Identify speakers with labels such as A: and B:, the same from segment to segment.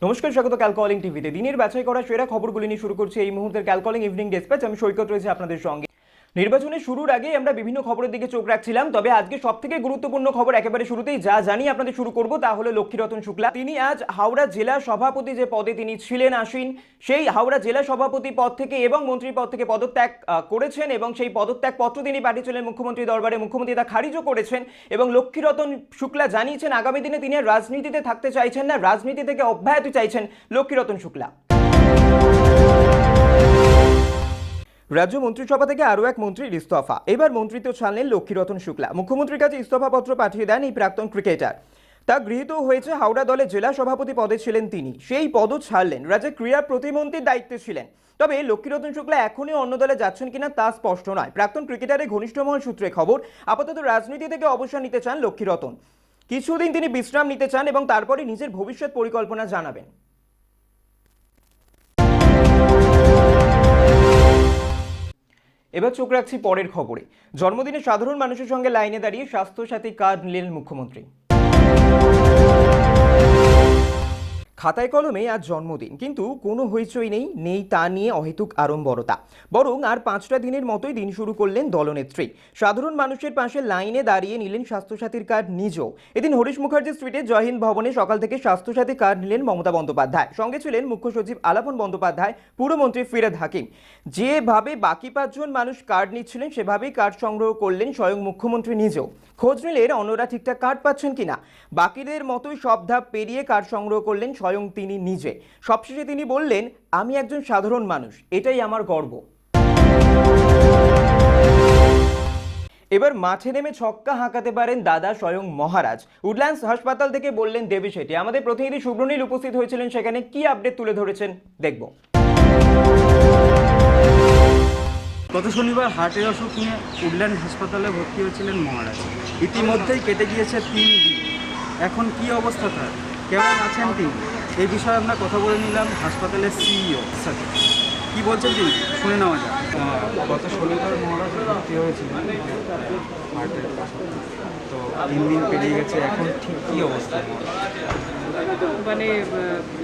A: নমস্কার, স্বাগত ক্যালকলিং টিভিতে। দিনের বাছাই করা সেরা খবরগুলি নিয়ে শুরু করছি এই মুহূর্তের ক্যালকলিং ইভিনিং ডেসপ্যাচ। আমি সৈকত রয়েছে আপনাদের সঙ্গে। নির্বাচনের শুরুর আগে আমরা বিভিন্ন খবরের দিকে চোখ রাখছিলাম, তবে আজকে সবথেকে গুরুত্বপূর্ণ খবর একেবারে শুরুতেই যা জানিয়ে আপনাদের শুরু করব তা হলো লক্ষ্মীরতন শুক্লা। তিনি আজ হাওড়া জেলা সভাপতি যে পদে তিনি ছিলেন আসীন, সেই হাওড়া জেলা সভাপতি পদ থেকে এবং মন্ত্রী পদ থেকে পদত্যাগ করেছেন এবং সেই পদত্যাগ পত্র তিনি পাঠিয়েছিলেন মুখ্যমন্ত্রী দরবারে। মুখ্যমন্ত্রী তা খারিজও করেছেন এবং লক্ষ্মীরতন শুক্লা জানিয়েছেন আগামী দিনে তিনি আর রাজনীতিতে থাকতে চাইছেন না, রাজনীতি থেকে অব্যাহতি চাইছেন লক্ষ্মীরতন শুক্লা। রাজ্য মন্ত্রিসভা থেকে আরও এক মন্ত্রীর ইস্তফা। এবার মন্ত্রিত্ব ছাড়লেন লক্ষ্মীরতন শুক্লা। মুখ্যমন্ত্রীর কাছে ইস্তফাপত্র পাঠিয়ে দেন এই প্রাক্তন ক্রিকেটার। তা গৃহীত হয়েছে। হাওড়া দলের জেলা সভাপতি পদে ছিলেন তিনি, সেই পদও ছাড়লেন। রাজ্যের ক্রীড়া প্রতিমন্ত্রীর দায়িত্বে ছিলেন। তবে লক্ষ্মীরতন শুক্লা এখনই অন্য দলে যাচ্ছেন কিনা তা স্পষ্ট নয়। প্রাক্তন ক্রিকেটারের ঘনিষ্ঠ মহল সূত্রে খবর, আপাতত রাজনীতি থেকে অবসর নিতে চান লক্ষ্মীরতন। কিছুদিন তিনি বিশ্রাম নিতে চান এবং তারপরে নিজের ভবিষ্যৎ পরিকল্পনা জানাবেন। এবার চোখ রাখছি পরের খবরে। জন্মদিনে সাধারণ মানুষের সঙ্গে লাইনে দাঁড়িয়ে স্বাস্থ্যসাথী কার্ড নিলেন মুখ্যমন্ত্রী। খাতায় কলমে আজ জন্মদিন, কিন্তু কোনো হইচই নেই তা নিয়ে অহেতুক আড়ম্বরতা। বরং আর 5টা দিনের মতোই দিন শুরু করলেন দলনেত্রী। সাধারণ মানুষের পাশে লাইনে দাঁড়িয়ে নিলেন স্বাস্থ্যসাথীর কার্ড নিজেও। এদিন হরিশ মুখার্জি স্ট্রিটে জয়হিন্দ ভবনে সকাল থেকে স্বাস্থ্যসাথী কার্ড নিলেন মমতা বন্দ্যোপাধ্যায়। সঙ্গে ছিলেন মুখ্য সচিব আলাপন বন্দ্যোপাধ্যায়, পুরমন্ত্রী ফিরহাদ হাকিম। যেভাবে বাকি 5জন মানুষ কার্ড নিচ্ছিলেন সেভাবেই কার্ড সংগ্রহ করলেন স্বয়ং মুখ্যমন্ত্রী নিজেও। খোঁজ নিলেন অন্যরা ঠিকঠাক কার্ড পাচ্ছেন কিনা। বাকিদের মতোই সব ধাপ পেরিয়ে কার্ড সংগ্রহ করলেন স্বয়ং তিনি নিজে। সবশেষে তিনি বললেন, আমি একজন সাধারণ মানুষ, এটাই আমার গর্ব। এবার মাঠে নেমে ছক্কা হাঁকাতে পারেন দাদা স্বয়ং মহারাজ। উডল্যান্ডস হাসপাতাল থেকে বললেন দেবী শেঠি। আমাদের প্রতিনিধি সুব্রনীল উপস্থিত হয়েছিলেন সেখানে, কি আপডেট তুলে ধরেছেন দেখব।
B: গত শনিবার হার্টের অসুখ নিয়ে উডল্যান্ড হাসপাতালে ভর্তি হয়েছিলেন মহারাজ। ইতিমধ্যেই কেটে গিয়েছে 3 দিন। এখন কি অবস্থা তার, কেমন আছেন তিনি, এই বিষয়ে আমরা কথা বলে নিলাম হাসপাতালের সিইও সাথে। কি বলছেন তিনি, শুনে নেওয়া যাক। গত শনিবার মহারাজ ভর্তি হয়েছিলেন হার্টের অসুখ, তো 3 দিন পেরিয়ে গেছে, এখন ঠিক কী অবস্থা?
C: মানে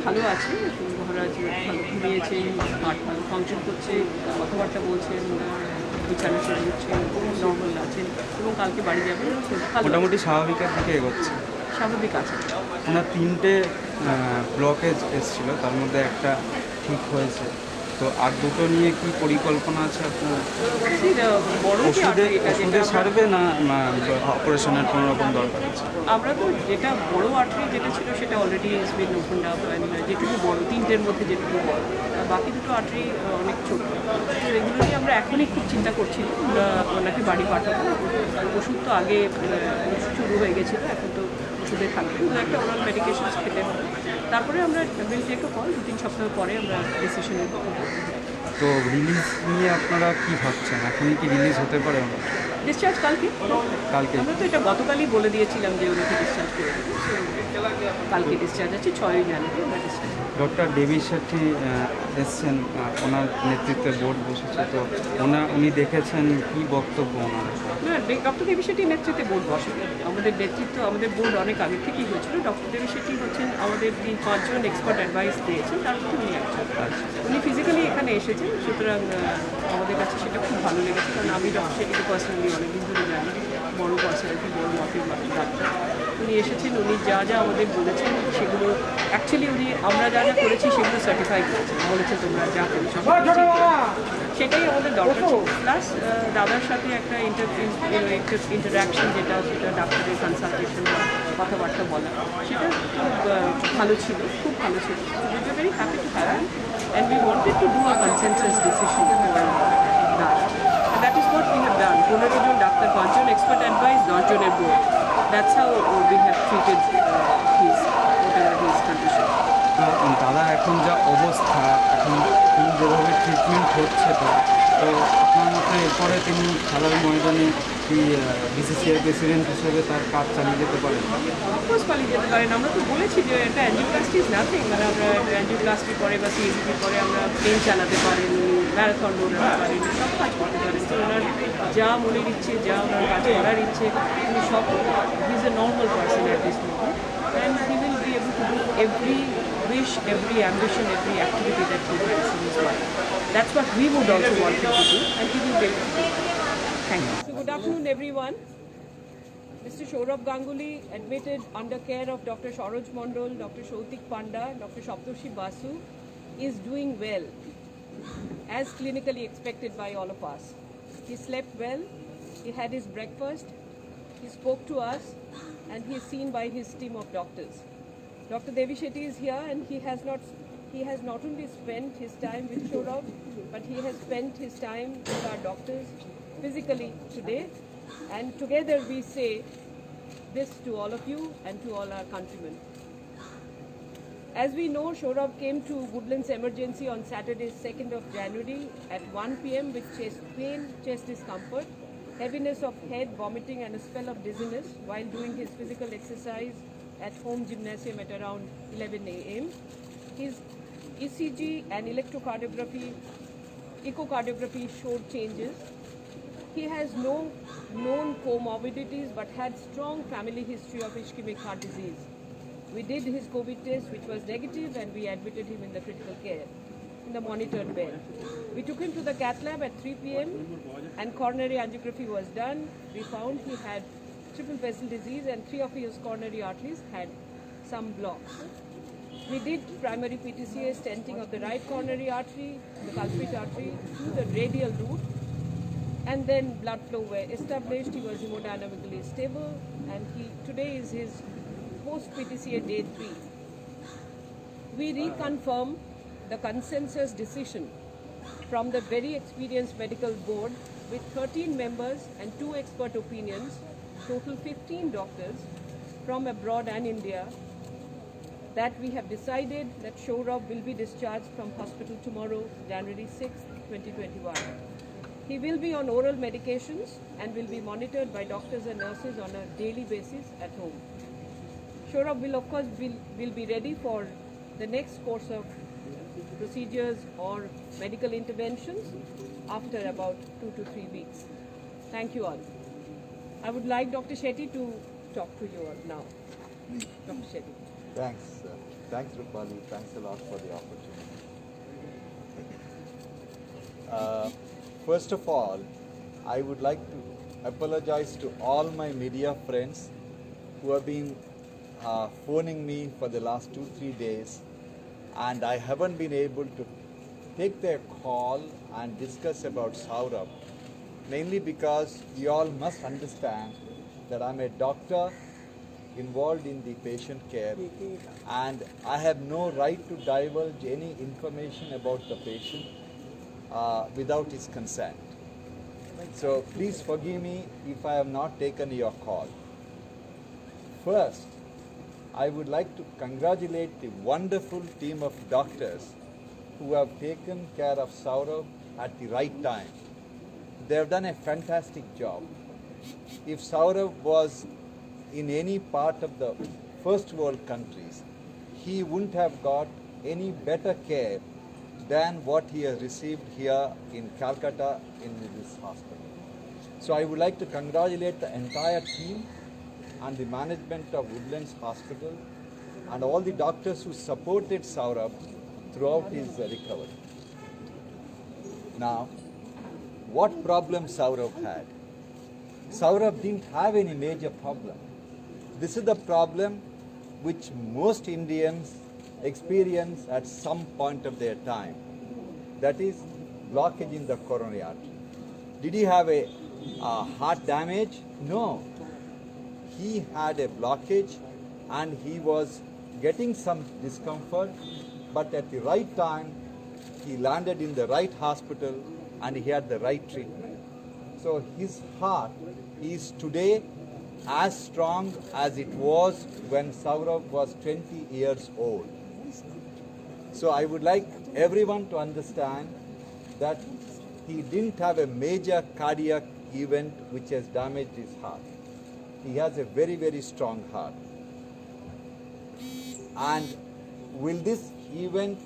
C: ভালো আছে মহারাজ, ভালো ঘুমিয়েছেন, হার্ট ভালো ফাংশন করছে, কথাবার্তা বলছেন, বিছানা শুরু হচ্ছেন, নর্মাল আছেন এবং কালকে বাড়ি যাবেন।
B: মোটামুটি স্বাভাবিকের দিকে এগোচ্ছে,
C: স্বাভাবিক আছে।
B: ওনার 3টে ব্লকেজ এসেছিল, তার মধ্যে একটা ঠিক হয়েছে, তো আর 2টো নিয়ে কি পরিকল্পনা আছে আপনার? ওষুধে সারবে না অপারেশনের কোনো রকম দরকার আছে?
C: আমরা তো যেটা বড় আর্টারি যেটা ছিল সেটা অলরেডি ইসবিন ওপেন্ড আপ, যেটুকু বড় 3টের মধ্যে যেটুকু বড়, বাকি 2টো আর্টারি অনেক ছোট। তো এগুলো নিয়ে আমরা এখনই খুব চিন্তা করছি। আমরা ওনাকে বাড়ি পাঠাবো। ওষুধ তো আগে শুরু হয়ে গেছিলো, এখন তো ওষুধে থাকবে, একটা ওরাল মেডিকেশনস খেতে হবে। তারপরে আমরা উইল টেক আ কল, 2-3 সপ্তাহ পরে আমরা ডিসিশন নেব।
B: তো রিলিজ নিয়ে আপনারা কি ভাবছেন, এখনই কি রিলিজ হতে পারে?
C: ডিসচার্জ কালকে আমরা তো এটা গতকালই বলে দিয়েছিলাম যে ওনাকে ডিসচার্জ করে দেবো। কালকে ডিসচার্জ আছে, 6ই জানুয়ারি আমরা ডিসচার্জ।
B: ডক্টর দেবী শেঠি এসছেন, ওনার নেতৃত্বে বোর্ড বসেছে, তো উনি দেখেছেন, কি বক্তব্য ওনার?
C: না, ডক্টর দেবী শেঠি নেতৃত্বে বোর্ড বসে। আমাদের নেতৃত্ব, আমাদের বোর্ড অনেক আগে থেকেই হয়েছিল। ডক্টর দেবী শেঠি হচ্ছেন আমাদের 5জন এক্সপার্ট অ্যাডভাইস দিয়েছেন, তার মধ্যে উনি একজন। উনি ফিজিক্যালি এখানে এসেছেন, সুতরাং আমাদের কাছে সেটা খুব ভালো লেগেছে। কারণ আমি ডক্টর শেঠিকে পার্সোনালি অনেকদিন ধরে জানি, বড় পার্সোনালিটি, বড় মতের ডাক্তার। উনি এসেছেন, উনি যা যা আমাদের বলেছেন সেগুলো অ্যাকচুয়ালি আমরা যা যা করেছি সেগুলো সার্টিফাই করেছেন, বলেছেন তোমরা যা করেছো সেটাই আমাদের দরকার ছিল। প্লাস দাদার সাথে একটা ইন্টারাকশন যেটা, সেটা ডাক্তারের কনসালটেশন বা কথাবার্তা বলা, সেটা খুব ভালো ছিল, খুব ভালো ছিল। We are very happy to have and we wanted to do a consensus decision দাদা। That is what we have done. 15 জন ডাক্তার, 5 জন এক্সপার্ট অ্যাডভাইস, 10 জনের board. That's how we have treated his condition.
B: তো দাদা এখন যা অবস্থা, এখন যেভাবে ট্রিটমেন্ট হচ্ছে, তো আপনার মতে এরপরে তিনি খেলার ময়দানে কি বিসিসিআই প্রেসিডেন্ট হিসেবে তার কাজ চালিয়ে যেতে পারেন?
C: অফকোর্স চালিয়ে যেতে পারেন। আমরা তো বলেছি যে এটা অ্যাঞ্জিওপ্লাস্টি ইজ নাথিং। মানে আমরা অ্যাঞ্জিওপ্লাস্টি পরে বা সিএসপি পরে আমরা প্লেন চালাতে পারেন, ম্যারাথন দৌড়াতে পারেন, সব কাজ করতে পারেন। তো ওনার যা মনের ইচ্ছে, যা ওনার কাজ করার ইচ্ছে, উনি সব, he is a normal person at this moment, and he will be able to do every wish accomplish every ambition, every activity that he has in his mind. That's what we would also want him to do, and he will be able to do. Thank you. So good afternoon, everyone. Mr. Saurabh Ganguly, admitted under care of Dr. Sharoj Mondol, Dr. Shautik Panda, Dr. Shaptoshi Basu, is doing well, as clinically expected by all of us. He slept well, he had his breakfast, he spoke to us, and he is seen by his team of doctors. Dr. Devi Shetty is here, and he has not only spent his time with Saurabh, but he has spent his time with our doctors physically today. And together we say this to all of you and to all our countrymen. As we know, Saurabh came to Woodlands Emergency on Saturday, 2nd of January at 1 p.m. with chest pain, chest discomfort, heaviness of head, vomiting and a spell of dizziness while doing his physical exercise at home gymnasium at around 11 a.m. His ECG and echocardiography showed changes. He has no known comorbidities but had strong family history of ischemic heart disease. We did his COVID test, which was negative, and we admitted him in the critical care in the monitored bed. We took him to the cath lab at 3 p.m. and coronary angiography was done. We found he had triple vessel disease and 3 of his coronary arteries had some blocks. We did primary PTCA stenting of the right coronary artery, the culprit artery, through the radial route, and then blood flow were established. He was hemodynamically stable, and today is his post-PTCA day 3. We reconfirm the consensus decision from the very experienced medical board with 13 members and 2 expert opinions, total 15 doctors from abroad and India, that we have decided that Saurabh will be discharged from hospital tomorrow, January 6, 2021. He will be on oral medications and will be monitored by doctors and nurses on a daily basis at home. Saurabh will of course will be ready for the next course of procedures or medical interventions after about 2 to 3 weeks. Thank you all. I would like Dr. Shetty to talk to you all now. Dr. Shetty.
D: Thanks. Thanks, Rupali. Thanks a lot for the opportunity. First of all, I would like to apologize to all my media friends who have been phoning me for the last 2-3 days, and I haven't been able to take their call and discuss about Saurabh, mainly because you all must understand that I'm a doctor involved in the patient care, and I have no right to divulge any information about the patient without his consent. So please forgive me if I have not taken your call. First, I would like to congratulate the wonderful team of doctors who have taken care of Saurabh at the right time. They have done a fantastic job. If Saurabh was in any part of the first world countries, he wouldn't have got any better care than what he has received here in Calcutta in this hospital. So I would like to congratulate the entire team and the management of Woodlands Hospital and all the doctors who supported Saurabh throughout his recovery. Now, what problem Saurabh had? Saurabh didn't have any major problem. This is the problem which most Indians experience at some point of their time. That is blockage in the coronary artery. Did he have a heart damage? No. He had a blockage and he was getting some discomfort, but at the right time he landed in the right hospital and he had the right treatment. So his heart is today as strong as it was when Saurabh was 20 years old. So I would like everyone to understand that he didn't have a major cardiac event which has damaged his heart. He has a very, very strong heart. And will this event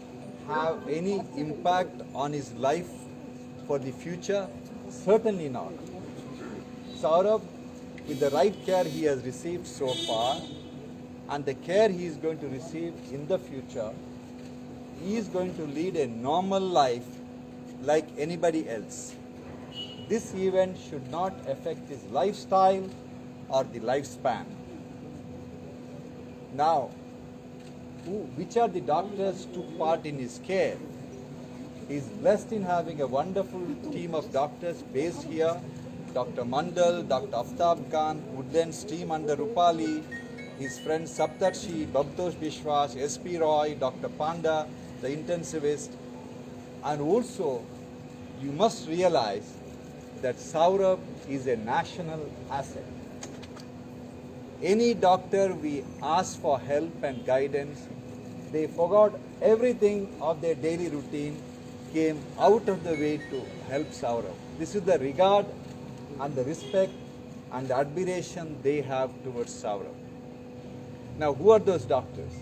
D: have any impact on his life for the future? Certainly not. Saurabh, with the right care he has received so far and the care he is going to receive in the future, he is going to lead a normal life like anybody else. This event should not affect his lifestyle or the lifespan. Now, which are the doctors took part in his care? He is blessed in having a wonderful team of doctors based here. Dr. Mandal, Dr. Aftab Khan, Woodlands team under Rupali, his friends Saptarshi, Babtosh Bishwas, SP Roy, Dr. Panda, the intensivist. And also, you must realize that Saurabh is a national asset. Any doctor we ask for help and guidance, they forgot everything of their daily routine, came out of the way to help Saurabh. This is the regard and the respect and the admiration they have towards Saurabh. Now, who are those doctors?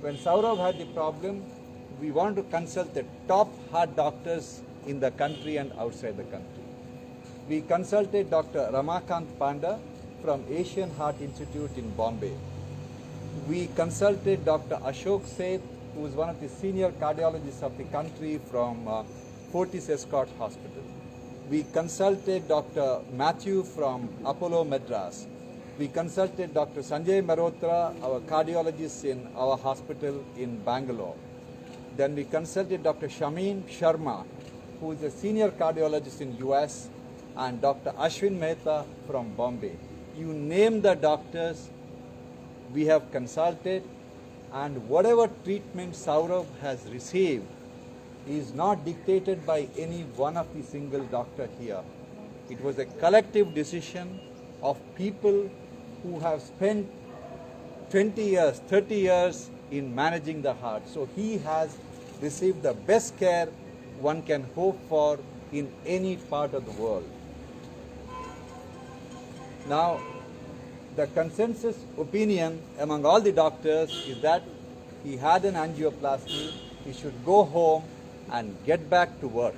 D: When Saurabh had the problem, we wanted to consult the top heart doctors in the country and outside the country. We consulted Dr. Ramakant Panda from Asian Heart Institute in Bombay. We consulted Dr. Ashok Seth, who is one of the senior cardiologists of the country from Fortis Escort Hospital. We consulted Dr. Matthew from Apollo Madras. We consulted Dr. Sanjay Marotra, our cardiologist in our hospital in Bangalore. Then we consulted Dr. Shameen Sharma, who is a senior cardiologist in US, and Dr. Ashwin Mehta from Bombay. You name the doctors, we have consulted, and whatever treatment Saurabh has received is not dictated by any one of the single doctor here. It was a collective decision of people who have spent 20 years, 30 years in managing the heart. So he has received the best care one can hope for in any part of the world. Now, the consensus opinion among all the doctors is that he had an angioplasty, he should go home and get back to work.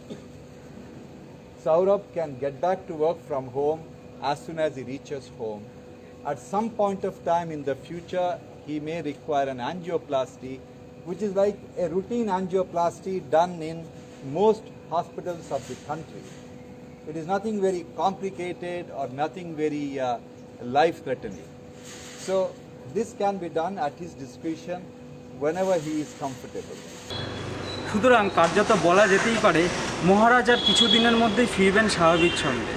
D: Saurabh can get back to work from home as soon as he reaches home. At some point of time in the future, he may require an angioplasty, which is like a routine angioplasty done in most hospitals of the country. It is nothing very complicated or nothing very life-threatening. So this can be done at his discretion whenever he is comfortable.
B: সুতরাং কার্যত বলা যেতেই পারে মহারাজার কিছুদিনের মধ্যেই ফিরবেন স্বাভাবিক ছন্দে।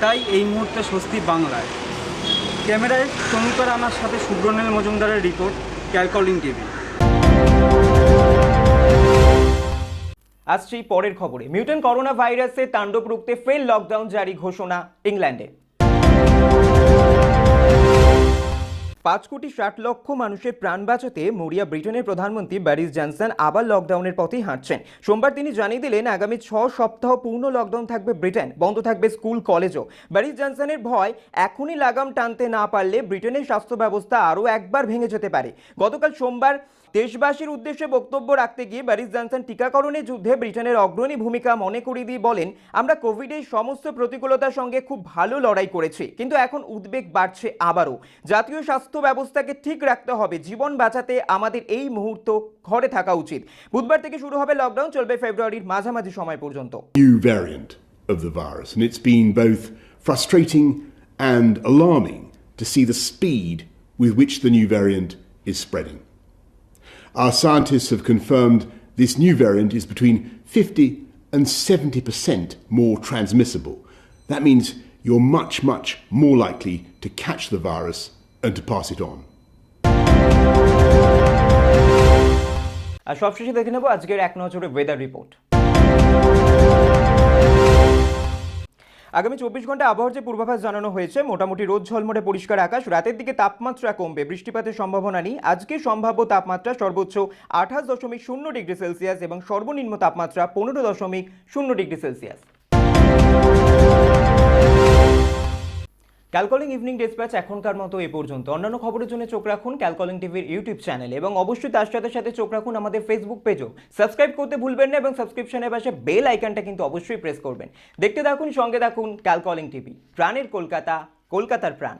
B: তাই এই মুহূর্তে স্বস্তি বাংলায়। ক্যামেরায় তনুকা রানার সাথে সুব্রনীল মজুমদারের রিপোর্ট, ক্যালকলিং টিভি।
A: আসছি পরের খবরে। মিউটেন্ট করোনা ভাইরাসে তাণ্ডব রুখতে ফের লকডাউন জারি ঘোষণা ইংল্যান্ডে। 5,60,00,000 মানুষের প্রাণ বাঁচাতে মরিয়া ব্রিটেনের প্রধানমন্ত্রী বরিস জনসন আবার লকডাউনের পথেই হাঁটছেন। সোমবার তিনি জানিয়ে দিলেন আগামী 6 সপ্তাহ পূর্ণ লকডাউন থাকবে ব্রিটেন, বন্ধ থাকবে স্কুল কলেজও। বরিস জনসনের ভয় এখনই লাগাম টানতে না পারলে ব্রিটেনের স্বাস্থ্য ব্যবস্থা আরও একবার ভেঙে যেতে পারে। গতকাল সোমবার দেশবাসীর উদ্দেশ্যে বক্তব্য রাখতে গিয়ে বরিস জনসন টিকাকরণের যুদ্ধে ব্রিটেনের অগ্রণী ভূমিকা মনে করিয়ে দিয়ে বলেন, আমরা কোভিডের সমস্ত প্রতিকূলতার সঙ্গে খুব ভালো লড়াই করেছি, কিন্তু এখন উদ্বেগ বাড়ছে আবারও। জাতীয় স্বাস্থ্য ব্যবস্থাকে ঠিক রাখতে হবে, জীবন বাঁচাতে আমাদের এই মুহূর্ত ঘরে থাকা উচিত। বুধবার থেকে শুরু হবে লকডাউন, চলবে ফেব্রুয়ারির মাঝামাঝি সময় পর্যন্ত।
E: New variant of the virus, and it's been both frustrating and alarming to see the speed with which the new variant is spreading. Our scientists have confirmed this new variant is between 50 and 70% more transmissible. That means you're much, much more likely to catch the virus and to pass it on.
A: আর সবশেষে দেখে নেব আজকের এক নজরে weather report. আগামী 24 ঘন্টা আবহাওয়ার যে পূর্বাভাস জানানো হয়েছে, মোটামুটি রোদ ঝলমলে পরিষ্কার আকাশ, রাতের দিকে তাপমাত্রা কমবে, বৃষ্টিপাতের সম্ভাবনা নেই। আজকে সম্ভাব্য তাপমাত্রা সর্বোচ্চ 28.0 ডিগ্রি সেলসিয়াস এবং সর্বনিম্ন তাপমাত্রা 15.0 ডিগ্রি সেলসিয়াস। ক্যালকলিং ইভিনিং ডিসপ্যাচ এখনকার মতো এ পর্যন্ত। অন্যান্য খবরের জন্য চোখ রাখুন ক্যালকলিং টিভির ইউটিউব চ্যানেল এবং অবশ্যই তার সাথে সাথে চোখ রাখুন আমাদের ফেসবুক পেজও। সাবস্ক্রাইব করতে ভুলবেন না এবং সাবস্ক্রিপশনের পাশে বেল আইকনটা কিন্তু অবশ্যই প্রেস করবেন। দেখতে থাকুন, সঙ্গে থাকুন ক্যালকলিং টিভি। প্রাণের কলকাতা, কলকাতার প্রাণ।